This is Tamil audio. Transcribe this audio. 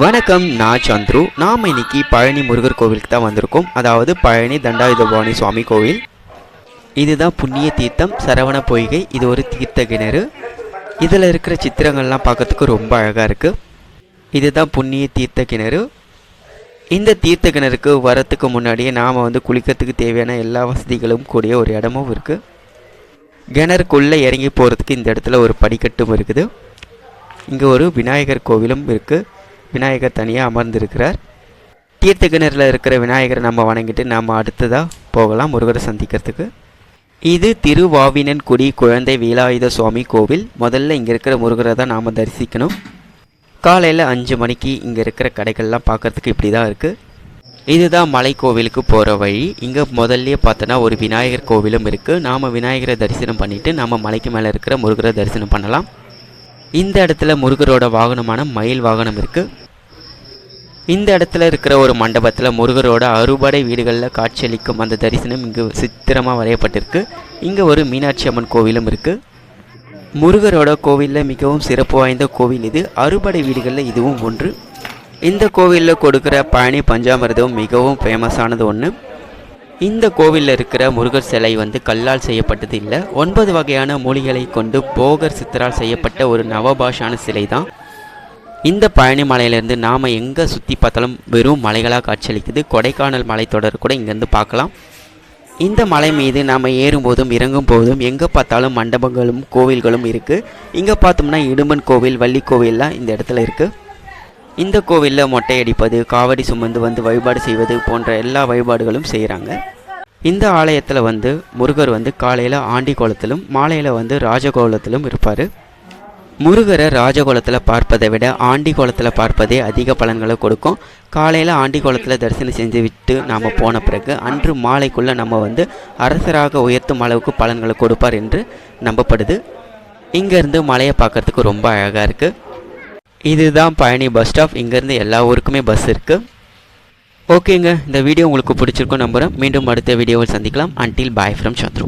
வணக்கம், நான் சந்துரு. நாம் இன்னைக்கு பழனி முருகர் கோவிலுக்கு தான் வந்திருக்கோம். அதாவது பழனி தண்டாயுதபாணி சுவாமி கோவில். இதுதான் புண்ணிய தீர்த்தம் சரவண பொய்கை. இது ஒரு தீர்த்த கிணறு. இதில் இருக்கிற சித்திரங்கள்லாம் பார்க்கறதுக்கு ரொம்ப அழகாக இருக்குது. இதுதான் புண்ணிய தீர்த்த கிணறு. இந்த தீர்த்த கிணறுக்கு வரத்துக்கு முன்னாடியே நாம் குளிக்கிறதுக்கு தேவையான எல்லா வசதிகளும் கூடிய ஒரு இடமும் இருக்குது. கிணறுக்குள்ளே இறங்கி போகிறதுக்கு இந்த இடத்துல ஒரு படிக்கட்டும் இருக்குது. இங்கே ஒரு விநாயகர் கோவிலும் இருக்குது. விநாயகர் தனியாக அமர்ந்திருக்கிறார். தீர்த்த கிணறில் இருக்கிற விநாயகரை நம்ம வணங்கிட்டு நாம் அடுத்ததாக போகலாம் முருகரை சந்திக்கிறதுக்கு. இது திருவாவினன்குடி குழந்தை வேலாயுத சுவாமி கோவில். முதல்ல இங்கே இருக்கிற முருகரை தான் நாம் தரிசிக்கணும். காலையில் 5 மணிக்கு இங்கே இருக்கிற கடைகள்லாம் பார்க்குறதுக்கு இப்படி தான் இருக்குது. இதுதான் மலை கோவிலுக்கு போகிற வழி. இங்கே முதல்லையே பார்த்தோன்னா ஒரு விநாயகர் கோவிலும் இருக்குது. நாம் விநாயகரை தரிசனம் பண்ணிவிட்டு நம்ம மலைக்கு மேலே இருக்கிற முருகரை தரிசனம் பண்ணலாம். இந்த இடத்துல முருகரோட வாகனமான மயில் வாகனம் இருக்குது. இந்த இடத்துல இருக்கிற ஒரு மண்டபத்தில் முருகரோட அறுபடை வீடுகளில் காட்சியளிக்கும் அந்த தரிசனம் இங்கு சித்திரமாக வரையப்பட்டிருக்கு. இங்கே ஒரு மீனாட்சி அம்மன் கோவிலும் இருக்குது. முருகரோட கோவிலில் மிகவும் சிறப்பு வாய்ந்த கோவில் இது. அறுபடை வீடுகளில் இதுவும் ஒன்று. இந்த கோவிலில் கொடுக்குற பழனி பஞ்சாமிர்தம் மிகவும் ஃபேமஸானது ஒன்று. இந்த கோவிலில் இருக்கிற முருகர் சிலை கல்லால் செய்யப்பட்டது இல்லை. 9 வகையான மூலிகளை கொண்டு போகர் சித்தரால் செய்யப்பட்ட ஒரு நவபாஷான சிலை தான். இந்த பழனி மலையிலேருந்து நாம் எங்கே சுற்றி பார்த்தாலும் வெறும் மலைகளாக காட்சியளிக்குது. கொடைக்கானல் மலைத்தொடர் கூட இங்கேருந்து பார்க்கலாம். இந்த மலை மீது நாம் ஏறும்போதும் இறங்கும் போதும் எங்கே பார்த்தாலும் மண்டபங்களும் கோவில்களும் இருக்குது. இங்கே பார்த்தோம்னா இடும்பன் கோவில், வள்ளி கோவில்லாம் இந்த இடத்துல இருக்குது. இந்த கோவிலில் மொட்டை அடிப்பது, காவடி சுமந்து வழிபாடு செய்வது போன்ற எல்லா வழிபாடுகளும் செய்கிறாங்க. இந்த ஆலயத்தில் முருகர் காலையில் ஆண்டி கோலத்திலும் மாலையில் ராஜகோலத்திலும் இருப்பார். முருகரை ராஜகோலத்தில் பார்ப்பதை விட ஆண்டி கோலத்தில் பார்ப்பதே அதிக பலன்களை கொடுக்கும். காலையில் ஆண்டி கோலத்தில் தரிசனம் செஞ்சு விட்டு நாம் போன பிறகு அன்று மாலைக்குள்ளே நம்ம அரசராக உயர்த்தும் அளவுக்கு பலன்களை கொடுப்பார் என்று நம்பப்படுது. இங்கேருந்து மலையை பார்க்குறதுக்கு ரொம்ப அழகாக இருக்குது. இதுதான் பழனி பஸ் ஸ்டாப். இங்கேருந்து எல்லா ஊருக்குமே பஸ் இருக்குது. ஓகேங்க, இந்த வீடியோ உங்களுக்கு பிடிச்சிருக்கும் நம்புகிறேன். மீண்டும் அடுத்த வீடியோவில் சந்திக்கலாம். Until bye from Chandru.